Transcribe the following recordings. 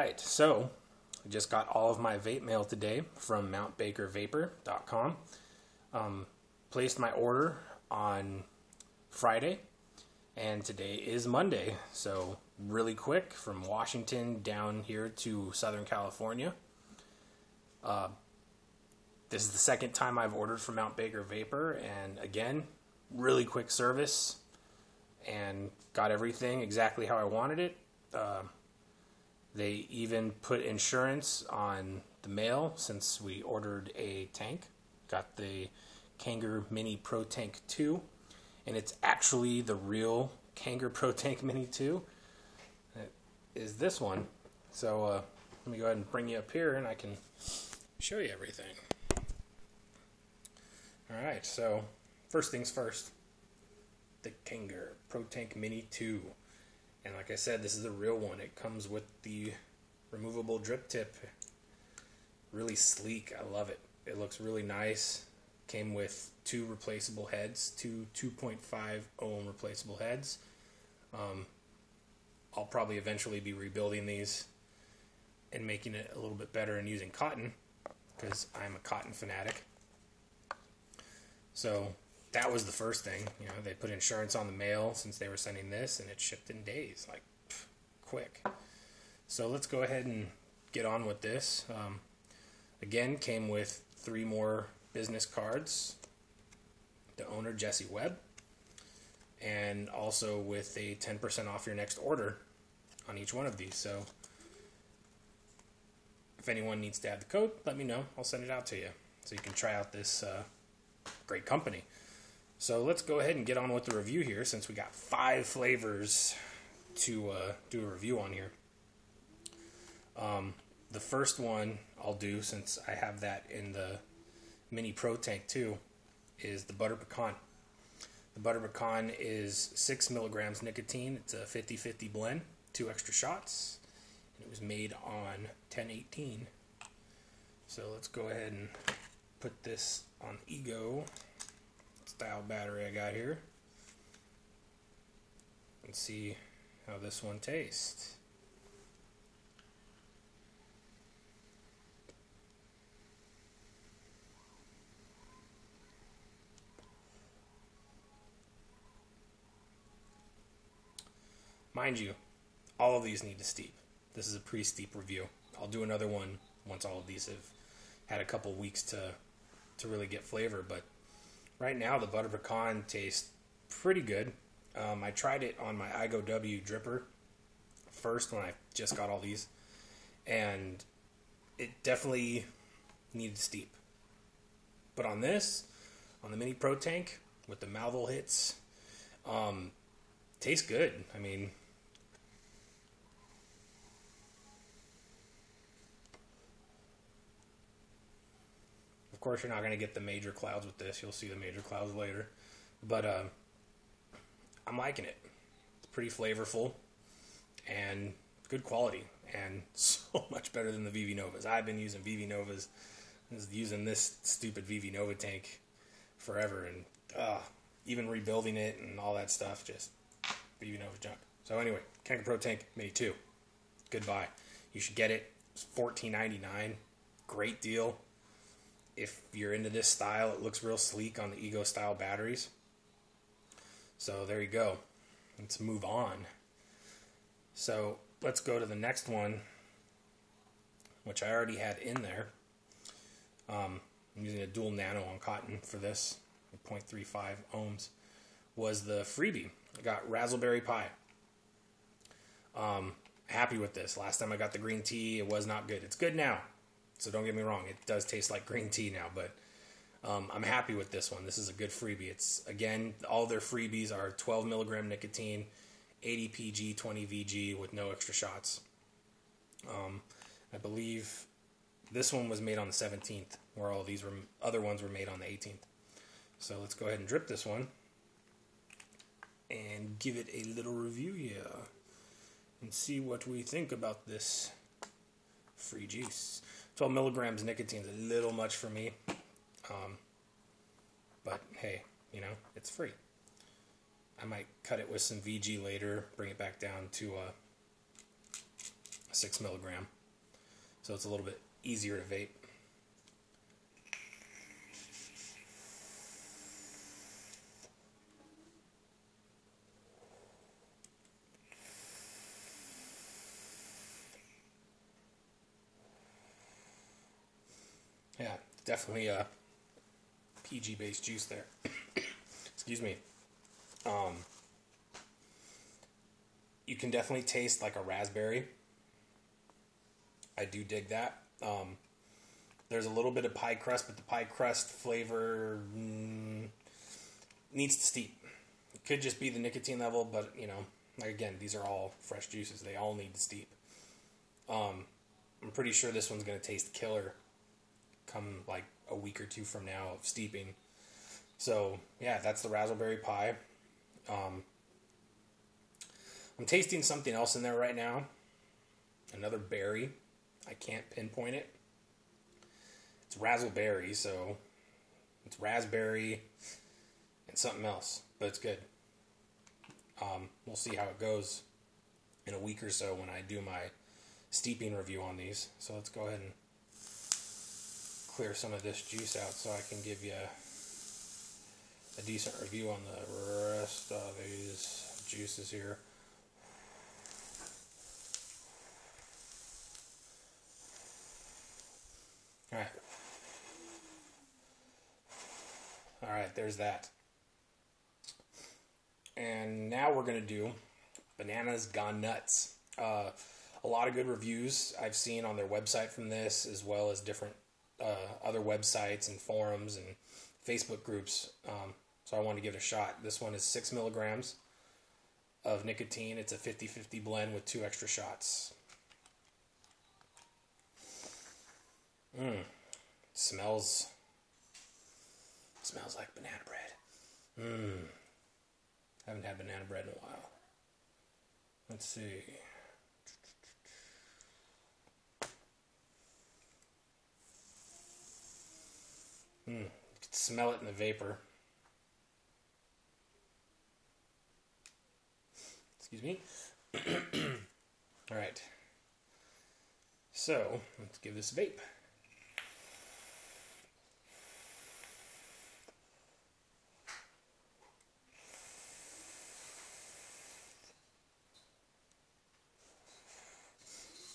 Alright, so I just got all of my vape mail today from Mt.BakerVapor.com. Placed my order on Friday, and today is Monday, so really quick from Washington down here to Southern California. This is the second time I've ordered from Mt.BakerVapor, and again, really quick service, and got everything exactly how I wanted it. They even put insurance on the mail since we ordered a tank. Got the Kanger Mini Pro Tank 2, and it's actually the real Kanger Pro Tank Mini 2. It is this one. So let me go ahead and bring you up here and I can show you everything. Alright, so first things first. The Kanger Pro Tank Mini 2. And like I said, this is the real one. It comes with the removable drip tip. Really sleek. I love it. It looks really nice. Came with two replaceable heads, two 2.5 ohm replaceable heads. I'll probably eventually be rebuilding these and making it a little bit better and using cotton, because I'm a cotton fanatic. So that was the first thing. You know, they put insurance on the mail since they were sending this, and it shipped in days, like quick. So let's go ahead and get on with this. Again, came with 3 more business cards. The owner, Jesse Webb, and also with a 10% off your next order on each one of these. So if anyone needs to add the code, let me know. I'll send it out to you so you can try out this great company. So let's go ahead and get on with the review here, since we got 5 flavors to do a review on here. The first one I'll do, since I have that in the Mini Pro Tank 2, is the Butter Pecan. The Butter Pecan is 6 milligrams nicotine. It's a 50-50 blend, 2 extra shots, and it was made on 10/18. So let's go ahead and put this on e-go style battery I got here and see how this one tastes. Mind you, all of these need to steep. This is a pre-steep review. I'll do another one once all of these have had a couple weeks to really get flavor, but right now the Butter Pecan tastes pretty good. I tried it on my igo-w dripper first when I just got all these, and it definitely needed steep. But on this, on the Mini Pro Tank, with the mouthful hits, tastes good. I mean, of course, you're not going to get the major clouds with this. You'll see the major clouds later. But I'm liking it. It's pretty flavorful and good quality, and so much better than the VV Novas. I've been using VV Novas, using this stupid VV Nova tank forever, and even rebuilding it and all that stuff, just VV Nova junk. So anyway, Kanger Pro Tank Mini 2. Goodbye. You should get it. It's $14.99. Great deal. If you're into this style, it looks real sleek on the Ego style batteries. So there you go. Let's move on. So let's go to the next one, which I already had in there. I'm using a dual nano on cotton for this, 0.35 ohms. Was the freebie. I got Razzleberry Pie. Happy with this. Last time I got the green tea, it was not good. It's good now. So don't get me wrong, it does taste like green tea now, but I'm happy with this one. This is a good freebie. It's, again, all their freebies are 12 milligram nicotine, 80 PG, 20 VG with no extra shots. I believe this one was made on the 17th, where all these other ones were made on the 18th. So let's go ahead and drip this one and give it a little review here and see what we think about this free juice. 12 milligrams nicotine is a little much for me, but hey, you know, it's free. I might cut it with some VG later, bring it back down to 6 milligram. So it's a little bit easier to vape. Yeah, definitely a PG based juice there. Excuse me. You can definitely taste like a raspberry. I do dig that. There's a little bit of pie crust, but the pie crust flavor needs to steep. It could just be the nicotine level, but you know, like again, these are all fresh juices. They all need to steep. I'm pretty sure this one's going to taste killer come like a week or two from now of steeping. So yeah, that's the Razzleberry Pie. I'm tasting something else in there right now. Another berry. I can't pinpoint it. It's razzleberry, so it's raspberry and something else, but it's good. We'll see how it goes in a week or so when I do my steeping review on these. So let's go ahead and clear some of this juice out so I can give you a decent review on the rest of these juices here. Alright, there's that. And now we're going to do Bananas Gone Nuts. A lot of good reviews I've seen on their website from this, as well as different other websites and forums and Facebook groups. So I wanted to give it a shot. This one is 6 milligrams of nicotine. It's a 50-50 blend with 2 extra shots. Smells like banana bread. Haven't had banana bread in a while. Let's see. You can smell it in the vapor. Excuse me. All right. So let's give this a vape.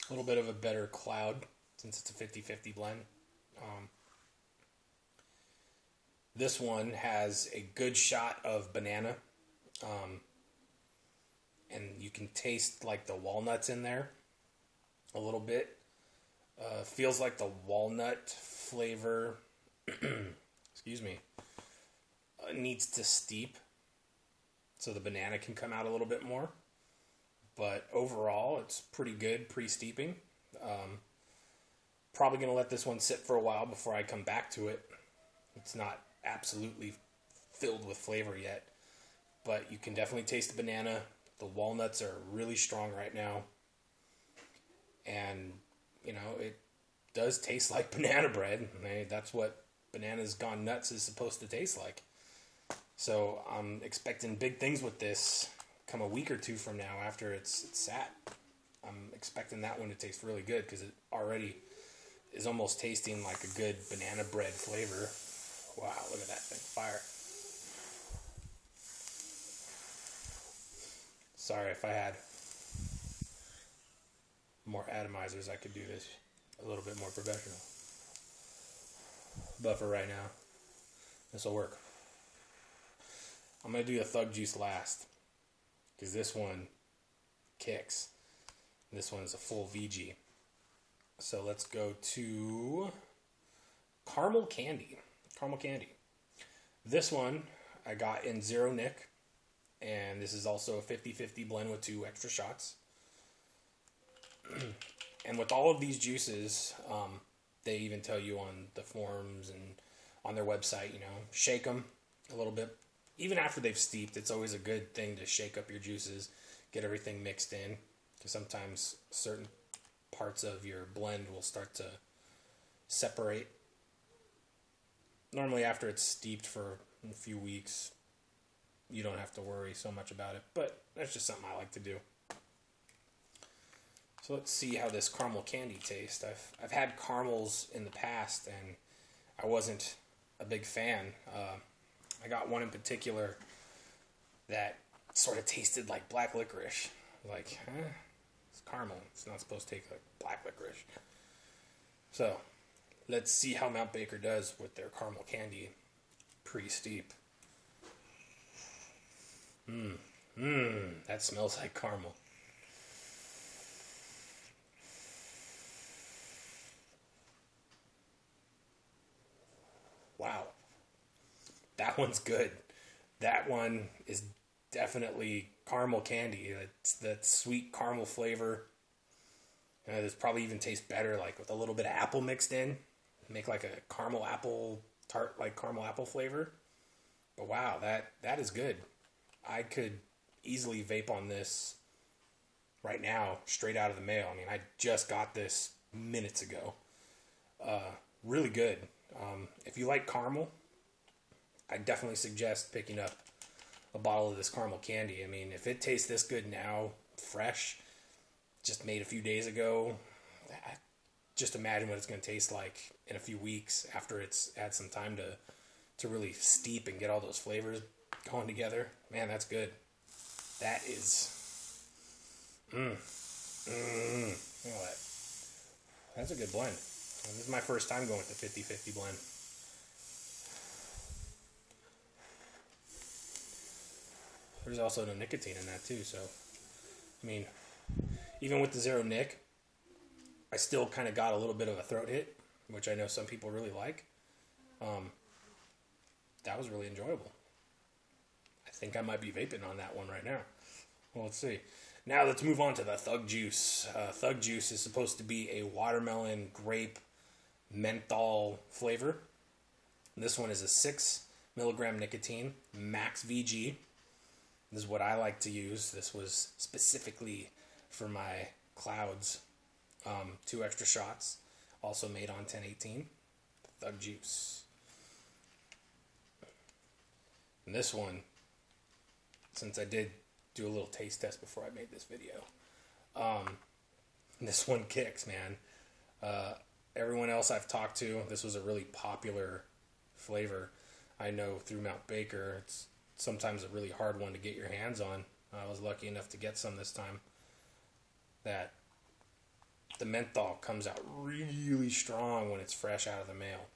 A little bit of a better cloud since it's a 50-50 blend. This one has a good shot of banana, and you can taste like the walnuts in there a little bit. Feels like the walnut flavor, excuse me, needs to steep so the banana can come out a little bit more. But overall, it's pretty good pre-steeping. Probably going to let this one sit for a while before I come back to it. It's not absolutely filled with flavor yet, but you can definitely taste the banana. The walnuts are really strong right now. And, you know, it does taste like banana bread. I mean, that's what Bananas Gone Nuts is supposed to taste like. So I'm expecting big things with this come a week or two from now after it's sat. I'm expecting that one to taste really good because it already is almost tasting like a good banana bread flavor. Wow, look at that thing, fire. Sorry, if I had more atomizers, I could do this a little bit more professional. But for right now, this will work. I'm going to do the Thug Juice last, because this one kicks. This one is a full VG. So let's go to Caramel Candy. Caramel Candy. This one I got in 0 Nic, and this is also a 50-50 blend with 2 extra shots. And with all of these juices, they even tell you on the forums and on their website, you know, shake them a little bit. Even after they've steeped, it's always a good thing to shake up your juices, get everything mixed in, because sometimes certain parts of your blend will start to separate. Normally after it's steeped for a few weeks, you don't have to worry so much about it, but that's just something I like to do. So let's see how this caramel candy tastes. I've had caramels in the past, and I wasn't a big fan. I got one in particular that sort of tasted like black licorice. Like, it's caramel. It's not supposed to taste like black licorice. So, let's see how Mt. Baker does with their caramel candy. Pretty steep. That smells like caramel. Wow. That one's good. That one is definitely caramel candy. It's that sweet caramel flavor. This probably even tastes better like with a little bit of apple mixed in. Make like a caramel apple tart, like caramel apple flavor. But wow, that is good. I could easily vape on this right now, straight out of the mail. I mean, I just got this minutes ago. Really good. If you like caramel, I definitely suggest picking up a bottle of this caramel candy. I mean, if it tastes this good now, fresh, just made a few days ago, just imagine what it's going to taste like in a few weeks after it's had some time to really steep and get all those flavors going together. Man, that's good. That is... Look at that. That's a good blend. This is my first time going with the 50-50 blend. There's also no nicotine in that too, so I mean, even with the zero nic, I still kind of got a little bit of a throat hit, which I know some people really like. That was really enjoyable. I think I might be vaping on that one right now. Well, let's see. Now let's move on to the Thug Juice. Thug Juice is supposed to be a watermelon, grape, menthol flavor. This one is a 6 milligram nicotine, max VG. This is what I like to use. This was specifically for my clouds. 2 extra shots, also made on 1018. Thug Juice. And this one, since I did do a little taste test before I made this video, this one kicks, man. Everyone else I've talked to, this was a really popular flavor. I know through Mt. Baker, it's sometimes a really hard one to get your hands on. I was lucky enough to get some this time. That the menthol comes out really strong when it's fresh out of the mail.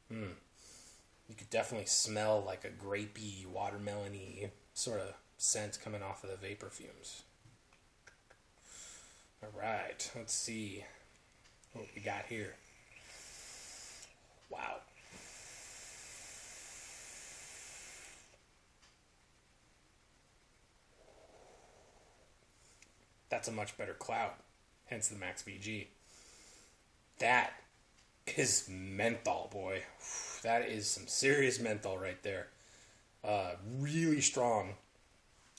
You could definitely smell like a grapey, watermelony sort of scent coming off of the vapor fumes. Alright, let's see what we got here. Wow. That's a much better cloud, hence the max VG. That is menthol, boy. That is some serious menthol right there. Really strong,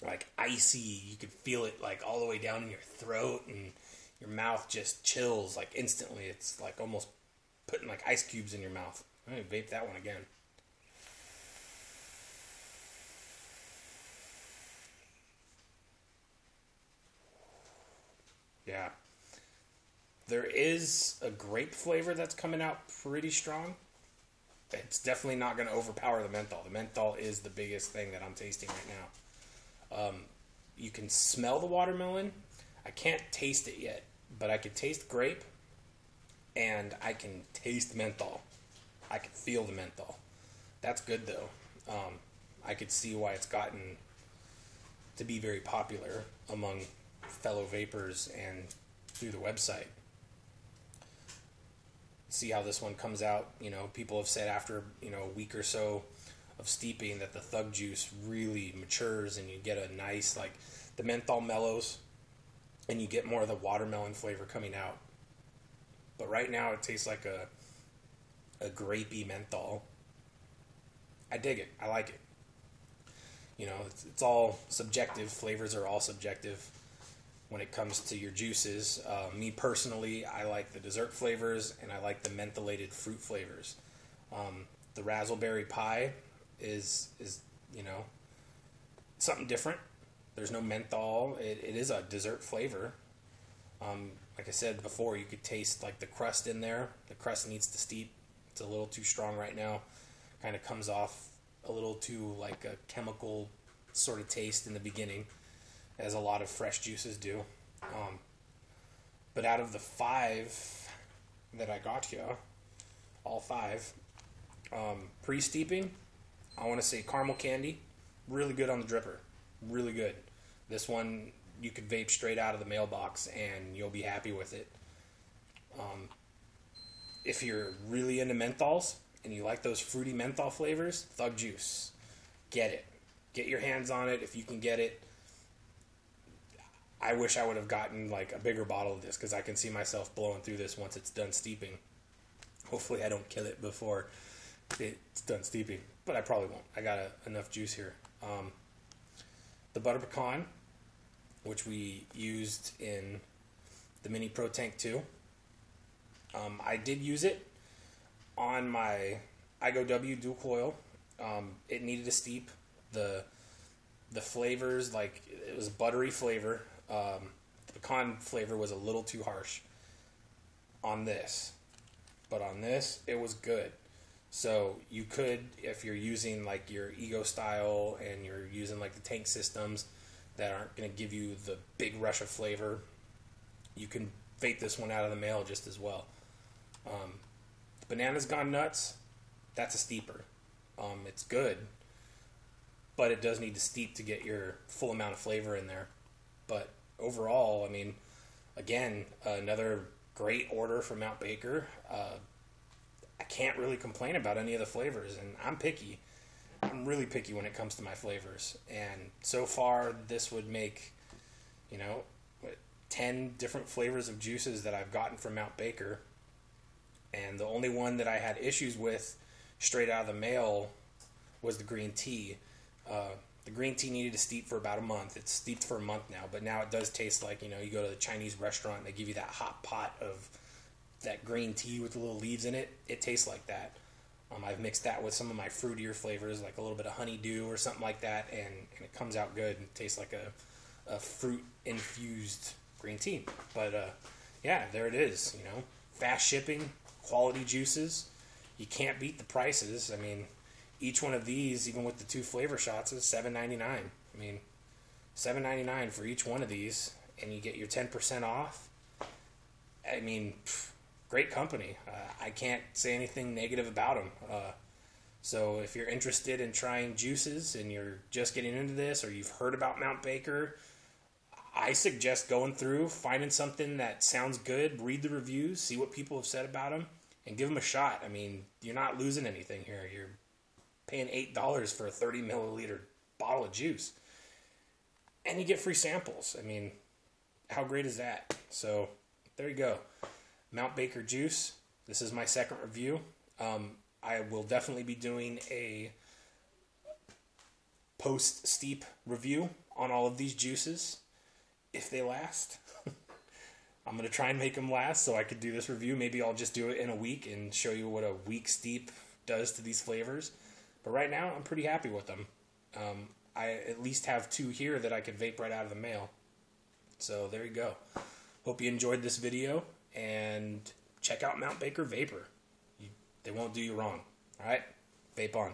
like icy. You could feel it like all the way down in your throat, and your mouth just chills like instantly. It's like almost putting like ice cubes in your mouth. I'm gonna vape that one again. Yeah. There is a grape flavor that's coming out pretty strong. It's definitely not going to overpower the menthol. The menthol is the biggest thing that I'm tasting right now. You can smell the watermelon. I can't taste it yet, but I can taste grape, and I can taste menthol. I can feel the menthol. That's good, though. I could see why it's gotten to be very popular among fellow vapors and through the website. See how this one comes out. You know, people have said after, a week or so of steeping that the Thug Juice really matures and you get a nice, like, the menthol mellows and you get more of the watermelon flavor coming out. But right now it tastes like a grapey menthol. I dig it. I like it. It's all subjective. Flavors are all subjective when it comes to your juices. Me personally, I like the dessert flavors and I like the mentholated fruit flavors. The Razzleberry Pie is something different. There's no menthol. It is a dessert flavor. Like I said before, you could taste like the crust in there. The crust needs to steep. It's a little too strong right now. Kind of comes off a little too like a chemical sort of taste in the beginning, as a lot of fresh juices do. But out of the 5 that I got here, all 5, pre-steeping, I want to say caramel candy, really good on the dripper, really good. This one you could vape straight out of the mailbox and you'll be happy with it. If you're really into menthols and you like those fruity menthol flavors, Thug Juice, get it. Get your hands on it if you can get it. I wish I would have gotten like a bigger bottle of this because I can see myself blowing through this once it's done steeping. Hopefully I don't kill it before it's done steeping, but I probably won't. I got enough juice here. The butter pecan, which we used in the mini Pro Tank 2. I did use it on my igo-w dual coil. It needed to steep. The flavors, like it was a buttery flavor. The pecan flavor was a little too harsh on this, but on this it was good. So you could, if you're using like your ego style and you're using like the tank systems that aren't going to give you the big rush of flavor, you can vape this one out of the mail just as well. The Banana's Gone Nuts, that's a steeper. It's good, but it does need to steep to get your full amount of flavor in there. But overall, I mean, again, another great order from Mt. Baker. I can't really complain about any of the flavors, and I'm picky. I'm really picky when it comes to my flavors. And so far, this would make, 10 different flavors of juices that I've gotten from Mt. Baker. And the only one that I had issues with straight out of the mail was the green tea. The green tea needed to steep for about a month. It's steeped for a month now, but now it does taste like, you go to the Chinese restaurant and they give you that hot pot of that green tea with the little leaves in it. It tastes like that. I've mixed that with some of my fruitier flavors, like a little bit of honeydew or something like that, and it comes out good and tastes like a fruit-infused green tea. But, yeah, there it is, Fast shipping, quality juices. You can't beat the prices. I mean, each one of these, even with the 2 flavor shots, is $7.99. I mean, $7.99 for each one of these, and you get your 10% off. I mean, great company. I can't say anything negative about them. So if you're interested in trying juices and you're just getting into this, or you've heard about Mt. Baker, I suggest going through, finding something that sounds good, read the reviews, see what people have said about them, and give them a shot. I mean, you're not losing anything here. You're paying $8 for a 30 milliliter bottle of juice. And you get free samples. I mean, how great is that? So, there you go. Mt. Baker juice. This is my second review. I will definitely be doing a post-steep review on all of these juices, if they last. I'm going to try and make them last so I could do this review. Maybe I'll just do it in a week and show you what a week steep does to these flavors. But right now, I'm pretty happy with them. I at least have 2 here that I could vape right out of the mail. So there you go. Hope you enjoyed this video, and check out Mt. Baker Vapor. They won't do you wrong. All right? Vape on.